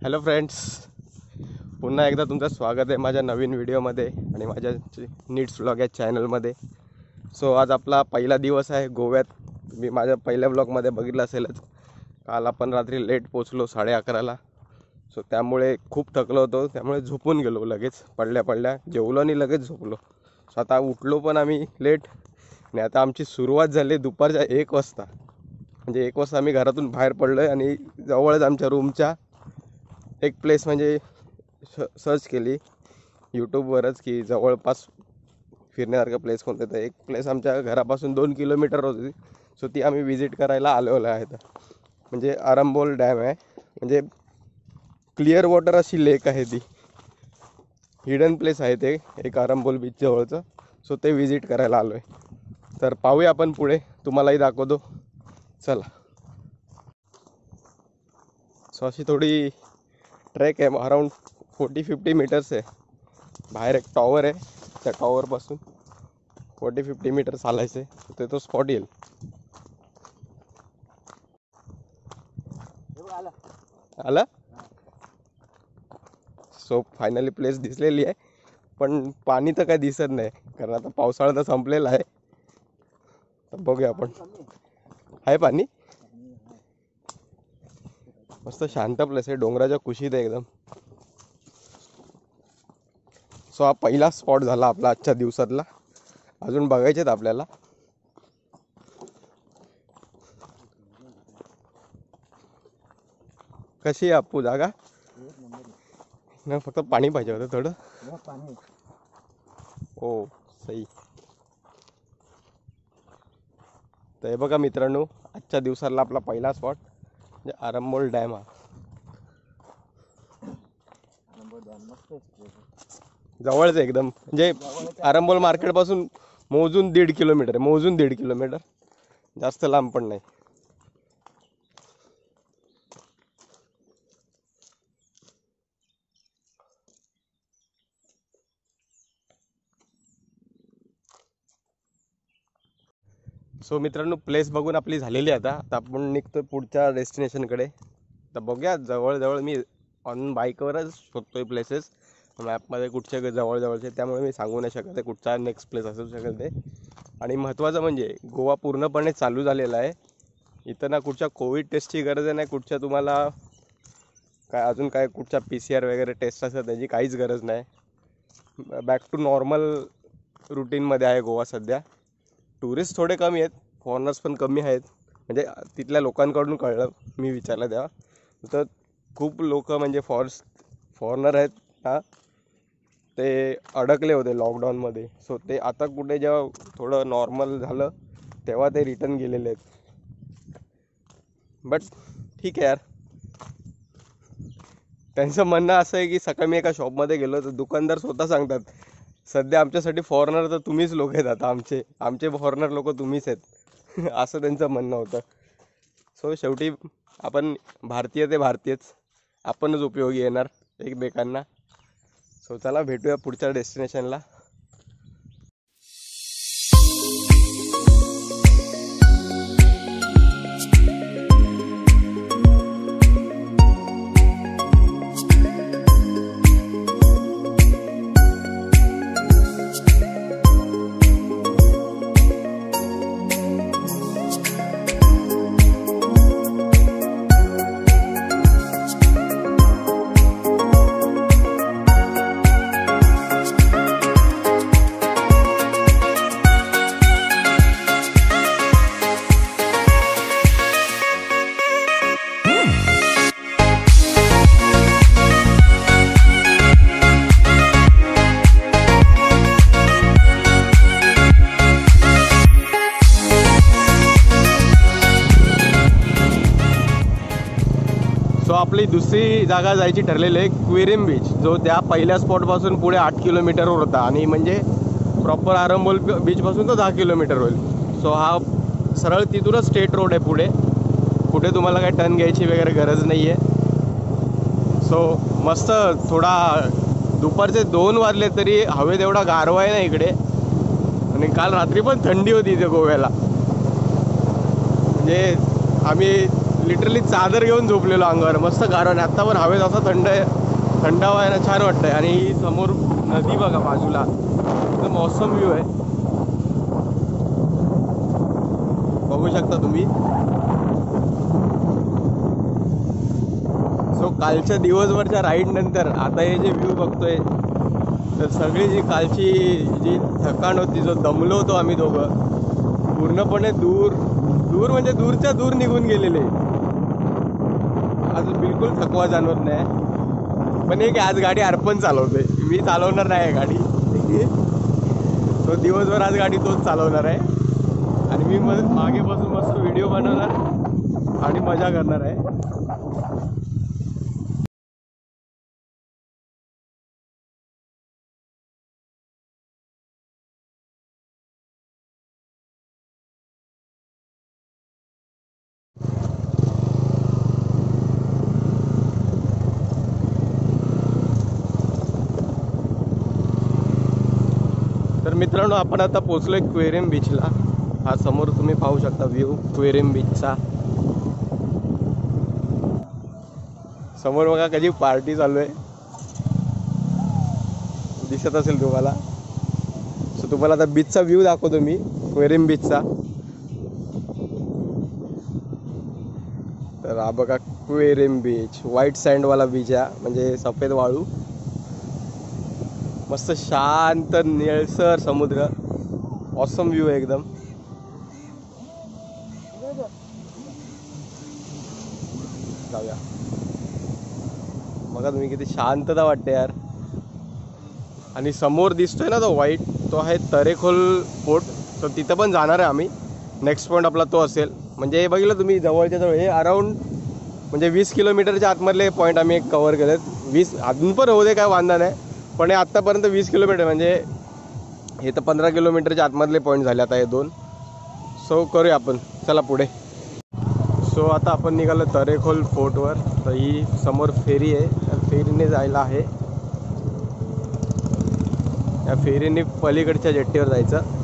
Hello friends, पुन्हा एकदा तुमचं स्वागत आहे माझ्या नवीन व्हिडिओमध्ये आणि माझ्या नीड्स व्लॉग या चॅनलमध्ये. सो आज आपला पहिला दिवस आहे गोव्यात. मी माझ्या पहिल्या व्लॉगमध्ये बघितलं असेलच. काल आपण रात्री लेट पोचलो 11:30ला. सो त्यामुळे खूप थकलो होतो, त्यामुळे झोपून गेलो लगेच. पडल्या जेवलो आणि लगेच झोपलो. सो आता उठलो पण आम्ही लेट आणि आता आमची सुरुवात झाली दुपारच्या 1 वाजता. म्हणजे 1 वाजता आम्ही घरातून बाहेर पडलो आहे आणि जवळच आमच्या रूमच्या एक प्लेस म्हणजे सर्च केली यूट्यूबवरच की जवळपास फिरण्यासारखं प्लेस कोणतं. तर एक प्लेस आमच्या घरापासून 2 किलोमीटर होती. सो ती आम्ही विजिट करायला आलेलो आहे. म्हणजे आरंबोल डॅम आहे, म्हणजे क्लिअर वॉटर अशी लेक आहे. ती हिडन प्लेस आहे ते एक आरंबोल बीच जवळचं. सो ते विजिट करायला आलो आहे. तर पाहूया आपण पुढे, तुम्हालाही दाखवतो. चला. सो अशी थोडी ट्रेक आहे, अराउंड 40-50 मीटर्स आहे. बाहेर एक टॉवर आहे, त्या टॉवरपासून 40-50 मीटर चालायचं आहे, ते तो स्पॉट येईल. आला. सो फायनली प्लेस दिसलेली आहे, पण पाणी तर काय दिसत नाही कारण आता पावसाळा तर संपलेला आहे. तर बघूया आपण. आहे पाणी, मस्त शांत प्लेस आहे, डोंगराच्या कुशीत आहे एकदम. सो हा पहिला स्पॉट झाला आपला आजच्या दिवसातला. अजून बघायचे आहेत आपल्याला. कशी आहे आपू जागा? नाही, फक्त पाणी पाहिजे होतं थोडं. ओ सही. तर हे बघा मित्रांनो, आजच्या दिवसाला आपला पहिला स्पॉट म्हणजे आरंबोल डॅम. हा जवळच एकदम, म्हणजे आरंबोल मार्केटपासून मोजून 1.5 किलोमीटर आहे. मोजून 1.5 किलोमीटर, जास्त लांब पण नाही. सो मित्रांनो, प्लेस बघून आपली झालेली आहे. आता आपण निघतो पुढच्या डेस्टिनेशनकडे. तर बघूया, जवळजवळ मी ऑन बाईकवरच शोधतोय प्लेसेस. मॅपमध्ये कुठचे जवळजवळचे, त्यामुळे मी सांगू नाही शकत आहे कुठचा नेक्स्ट प्लेस असू शकेल ते. आणि महत्त्वाचं म्हणजे गोवा पूर्णपणे चालू झालेला आहे. इथं ना कुठच्या कोविड टेस्टची गरज आहे, नाही कुठच्या तुम्हाला काय अजून काय कुठच्या PCR वगैरे टेस्ट असतात त्याची काहीच गरज नाही. बॅक टू नॉर्मल रुटीनमध्ये आहे गोवा सध्या. टुरिस्ट थोडे कमी आहेत, फॉरेनर्स पण कमी आहेत. म्हणजे तिथल्या लोकांकडून कळलं मी विचारलं तेव्हा. तर खूप लोक म्हणजे फॉरेनर आहेत ना, ते अडकले होते लॉकडाऊनमध्ये. सो ते आता कुठे जेव्हा थोडं नॉर्मल झालं तेव्हा ते रिटर्न गेलेले आहेत. बट ठीक आहे यार, त्यांचं म्हणणं असं आहे की सकाळी मी एका शॉपमध्ये गेलो तर दुकानदार स्वतः सांगतात सध्या आमच्यासाठी फॉरेनर तर तुम्हीच लोक आहेत, आता आमचे फॉरेनर लोक तुम्हीच आहेत असं त्यांचं म्हणणं होतं. सो शेवटी आपण भारतीय ते भारतीयच, आपणच उपयोगी येणार एकमेकांना. सो चला भेटूया पुढच्या डेस्टिनेशनला. सो आपली दुसरी जागा जायची ठरलेली आहे क्विरिम बीच, जो त्या पहिल्या स्पॉटपासून पुढे 8 किलोमीटरवर होता. आणि म्हणजे प्रॉपर आरंबोल बीचपासून तो 10 किलोमीटर होईल. सो हा सरळ तिथूनच स्टेट रोड आहे पुढे, कुठे तुम्हाला काही टर्न घ्यायची वगैरे गरज नाही आहे. सो मस्त. थोडा दुपारचे 2 वाजले तरी हवेत एवढा गारवा आहे ना इकडे. आणि काल रात्री पण थंडी होती इथे गोव्याला. म्हणजे आम्ही लिटरली चादर घेऊन झोपलेलो अंगावर, मस्त गारवा. आता पण हवेत असा थंडावा आहे ना, छान वाटतंय. आणि ही समोर नदी बघा बाजूला, एकदम ऑसम व्ह्यू आहे, बघू शकता तुम्ही. सो कालच्या दिवसभरच्या राईड नंतर आता हे जे व्ह्यू बघतोय, तर सगळी जी कालची जी थकान होती, जो दमलो होतो आम्ही दोघं, पूर्णपणे दूर म्हणजे दूरच्या दूर निघून गेलेले. आज बिलकुल थकवा जाणवत नाही. पण एक आज गाडी अर्पण चालवते, मी चालवणार नाही गाडी. तो दिवसभर आज गाडी तोच चालवणार आहे. आणि मी मागे बसून मस्त व्हिडिओ बनवणार आणि मजा करणार आहे. तर मित्रांनो, आपण आता पोचलोय क्वेरियम बीचला. हा समोर तुम्ही पाहू शकता व्ह्यू क्वेरियम बीचचा. समोर बघा कधी पार्टी चालू आहे, दिसत असेल तुम्हाला. सो तुम्हाला आता बीचचा व्ह्यू दाखवतो मी, क्वेरियम बीचचा. तर हा बघा क्वेरियम बीच, व्हाईट सँडवाला बीच आहे, म्हणजे सफेद वाळू. मस्त शांत निळसर समुद्र, ऑसम व्ह्यू आहे एकदम. जाऊया. बघा तुम्ही किती शांतता वाटते यार. आणि समोर दिसतोय ना तो व्हाईट, तो आहे तरेखोल फोर्ट. तर तिथं पण जाणार आहे आम्ही. नेक्स्ट पॉईंट आपला तो असेल. म्हणजे हे बघितलं तुम्ही, जवळच्या जवळ हे अराऊंड म्हणजे 20 किलोमीटरच्या आतमधले पॉईंट आम्ही कव्हर केलेत. 20 अजून पण होऊ दे, काय वांधा नाही. पण हे आत्तापर्यंत 20 किलोमीटर, म्हणजे हे तर 15 किलोमीटरच्या आतमधले पॉईंट झाले आता हे 2. सो करूया आपण, चला पुढे. सो आता आपण निघालो तरेखोल फोर्टवर. तर ही समोर फेरी आहे, त्या फेरीने जायला आहे. या फेरीने पलीकडच्या जेट्टीवर जायचं.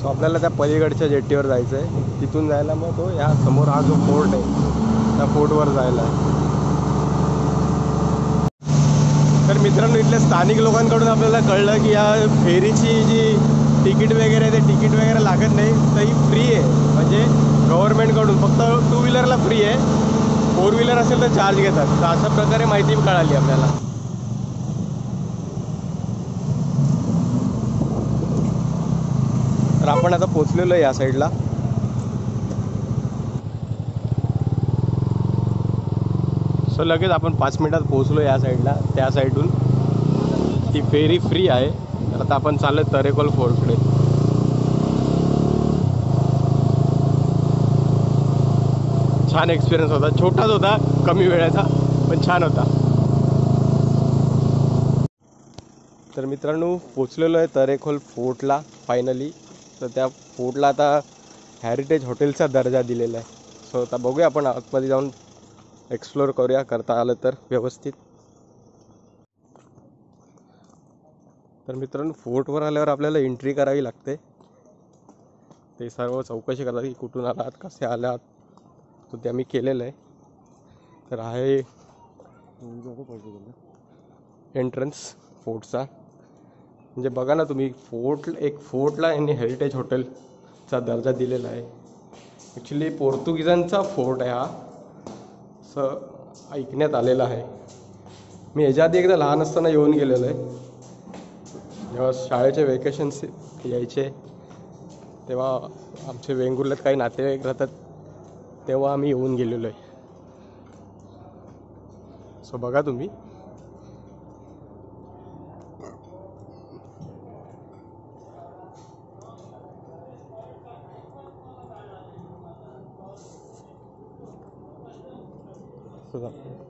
आपल्याला त्या पलीकडच्या जेट्टीवर जायचं आहे. तिथून जायला मग तो या समोर हा जो फोर्ट आहे, त्या फोर्टवर जायला आहे. तर मित्रांनो, इथल्या स्थानिक लोकांकडून आपल्याला कळलं की या फेरीची जी तिकीट वगैरे आहे, ते तिकीट वगैरे लागत नाही, तर ही फ्री आहे. म्हणजे गव्हर्नमेंटकडून फक्त 2 व्हीलरला फ्री आहे, 4 व्हीलर असेल तर चार्ज घेतात. तर अशा प्रकारे माहिती कळाली आपल्याला. तर आपण आता पोचलेलो आहे या साईडला. सो लगेच आपण 5 मिनिटात पोचलो या साईडला. त्या साईडून ती फेरी फ्री आहे. तर आता आपण चाललो तरेखोल फोर्टकडे. छान एक्सपिरियन्स होता, छोटाच होता, कमी वेळाचा, पण छान होता. तर मित्रांनो, पोचलेलो आहे तरेखोल फोर्टला फायनली. तर त्या फोर्टला आता हेरिटेज हॉटेलचा दर्जा दिलेला आहे. सो आता बघूया, आपण आतमध्ये जाऊन एक्सप्लोर करूया, करता आलं तर व्यवस्थित. तर मित्रांनो, फोर्टवर आल्यावर आपल्याला एंट्री करावी लागते. ते सर्व चौकशी करतात की कुठून आलात, कसे आलात. तर ते आम्ही केलेलं आहे. तर आहे एंट्रन्स फोर्टचा. म्हणजे बघा ना तुम्ही, फोर्टला यांनी हेरिटेज हॉटेलचा दर्जा दिलेला आहे. ॲक्च्युली पोर्तुगीजांचा फोर्ट आहे हा, असं ऐकण्यात आलेलं आहे. मी ह्याच्या आधी एकदा लहान असताना येऊन गेलेलो आहे. जेव्हा शाळेचे वेकेशन्स यायचे तेव्हा आमचे वेंगुर्ल्यात काही नातेवाईक राहतात, तेव्हा आम्ही येऊन गेलेलो आहे. सो बघा तुम्ही. मस्त झालं.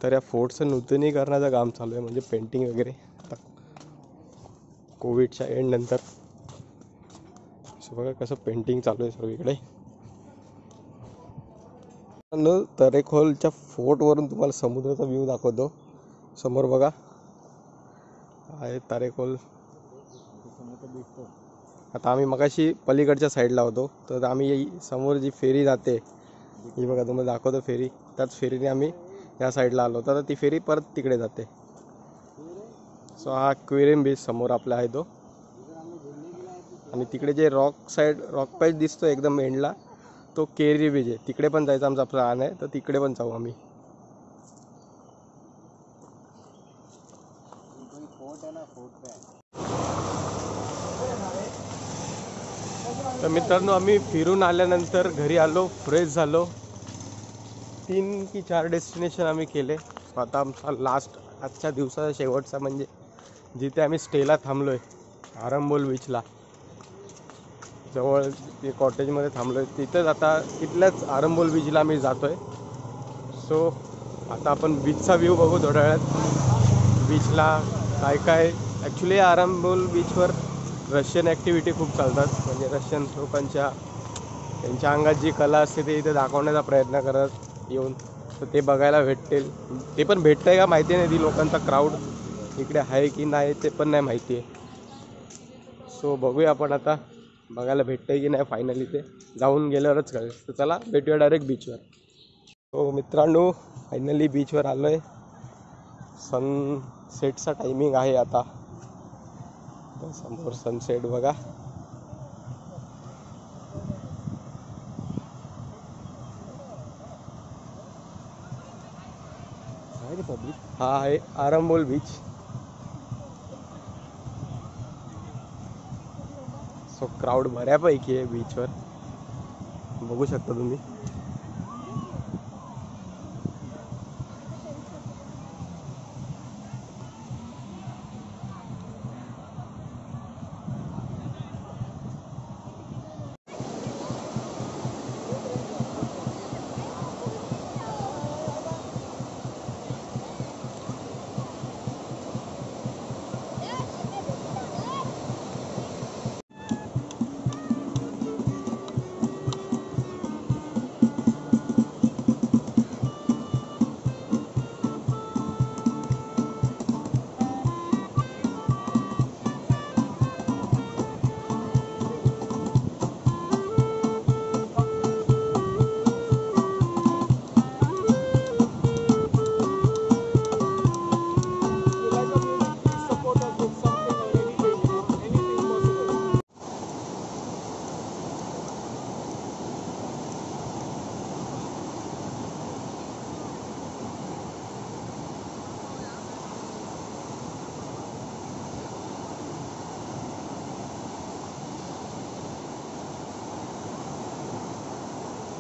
तर या फोर्टचं नूतनीकरणाचं काम चालू आहे, म्हणजे पेंटिंग वगैरे. आता कोविडच्या एंड नंतर बघा कसं पेंटिंग चालू आहे सर्वीकडे. तरेखोलच्या फोर्टवरून तुम्हाला समुद्राचा व्ह्यू दाखवतो. समोर बघा आहे तरेखोल. आता आम्ही मगाशी पलीकडच्या साईडला होतो, तर आम्ही समोर जी फेरी जाते ही बघा तुम्हाला दाखवतो फेरी. त्याच फेरीने आम्ही या साईडला आलो, तर ती फेरी परत तिकडे जाते. सो हा क्वेरियम बीच समोर आपला आहे तो. आणि तिकडे जे रॉक पॅच दिसतो एकदम एंडला, तो केरी बीच आहे. तिकडे पण जायचं आमचा प्लॅन आहे, तर तिकडे पण जाऊ आम्ही. तर मित्रांनो, आम्ही फिरून आल्यानंतर घरी आलो, फ्रेश झालो. 3 की 4 डेस्टिनेशन आम्ही केले. आता आमचा लास्ट आजच्या दिवसाचा शेवटचा म्हणजे जिथे आम्ही स्टेला थांबलो आहे आरंबोल बीचला, जवळ ते कॉटेजमध्ये थांबलो आहे तिथंच. आता तिथल्याच आरंबोल बीचला आम्ही जातो आहे. सो आता आपण बीचचा व्ह्यू बघू थोड्या वेळात. बीचला काय काय ॲक्च्युली आरंबोल बीचवर रशियन ॲक्टिव्हिटी खूप चालतात, म्हणजे रशियन लोकांच्या त्यांच्या अंगात जी कला असते ते इथे दाखवण्याचा प्रयत्न करत येऊन, तर ते बघायला भेटतील. ते पण भेटतं आहे का माहिती नाही, ती लोकांचा क्राऊड इकडे आहे की नाही ते पण नाही माहिती आहे. सो बघूया आपण आता बघायला भेटतं आहे की नाही, फायनली ते जाऊन गेल्यावरच कळेल. तर चला भेटूया डायरेक्ट बीचवर. हो मित्रांनो, फायनली बीचवर आलो आहे. सनसेटचा टायमिंग आहे आता. समोर सनसेट बघा. हा आहे आरंबोल बीच. सो क्राऊड बऱ्यापैकी आहे बीचवर, बघू शकता तुम्ही.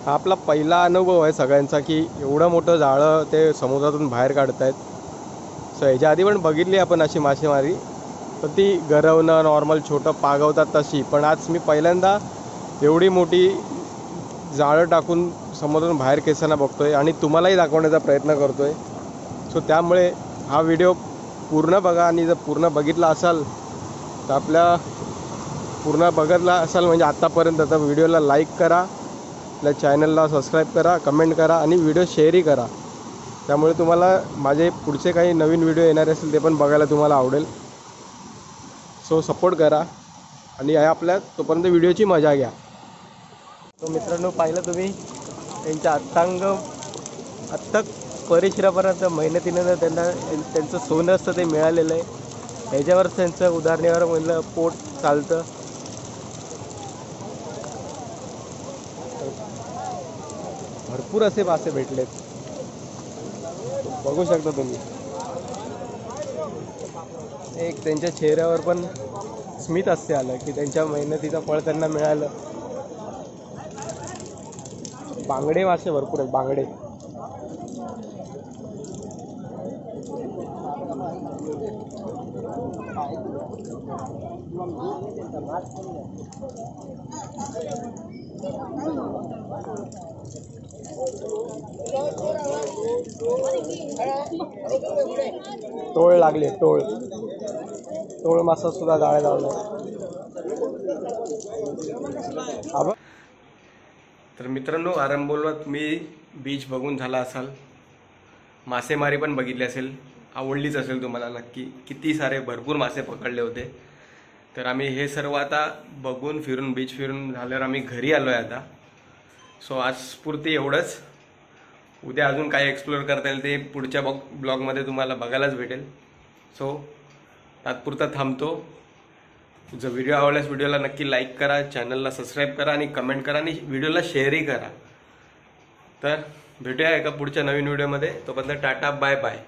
हा आपला पहिला अनुभव आहे सगळ्यांचा की एवढं मोठं जाळं ते समुद्रातून बाहेर काढतायत. सो ह्याच्या आधी पण बघितली आपण अशी मासेमारी, तर ती गरवणं नॉर्मल छोटं पागवतात तशी. पण आज मी पहिल्यांदा एवढी मोठी जाळं टाकून समुद्रातून बाहेर केसांना बघतोय आणि तुम्हालाही दाखवण्याचा प्रयत्न करतोय. सो त्यामुळे हा व्हिडिओ पूर्ण बघा, आणि जर पूर्ण बघितला असाल तर पूर्ण बघितला असाल म्हणजे आत्तापर्यंत, तर व्हिडिओला लाईक करा, आपल्या चॅनलला सबस्क्राईब करा, कमेंट करा आणि व्हिडिओ शेअरही करा. त्यामुळे तुम्हाला माझे पुढचे काही नवीन व्हिडिओ येणारे असेल ते पण बघायला तुम्हाला आवडेल. सो सपोर्ट करा आणि आपल्या तोपर्यंत व्हिडिओची मजा घ्या. तो मित्रांनो, पाहिलं तुम्ही त्यांच्या अथक परिश्रमापर्यंत मेहनतीनं त्यांचं सोनं असतं ते मिळालेलं आहे. ह्याच्यावरच त्यांचं उदाहरणावर म्हणलं पोट चालतं. भरपूर असे मासे भेटलेत, बघू शकता तुम्ही. एक त्यांच्या चेहऱ्यावर पण स्मित हास्य आलं की त्यांच्या मेहनतीचं फळ त्यांना मिळालं. बांगडे मासे भरपूर आहेत, बांगडे. टोळ लागले, टोळ मासा सुद्धा जाळ्या लावला. तर मित्रांनो, आरंभोलला तुम्ही बीच बघून झाला असाल, मासेमारी पण बघितली असेल, आवडलीच असेल तुम्हाला नक्की. किती सारे भरपूर मासे पकडले होते. तर आम्ही हे सर्व आता बघून फिरून बीच फिरून झाल्यावर आम्ही घरी आलो आहे आता. सो आजपुरती एवढंच. उद्या अजून काय एक्सप्लोअर करता येईल ते पुढच्या ब्लॉगमध्ये तुम्हाला बघायलाच भेटेल. सो तात्पुरता थांबतो. जर व्हिडिओ आवडल्यास व्हिडिओला नक्की लाईक करा, चॅनलला सबस्क्राईब करा आणि कमेंट करा आणि व्हिडिओला शेअरही करा. तर भेटूया एका पुढच्या नवीन व्हिडिओमध्ये. तोपर्यंत टाटा, बाय बाय.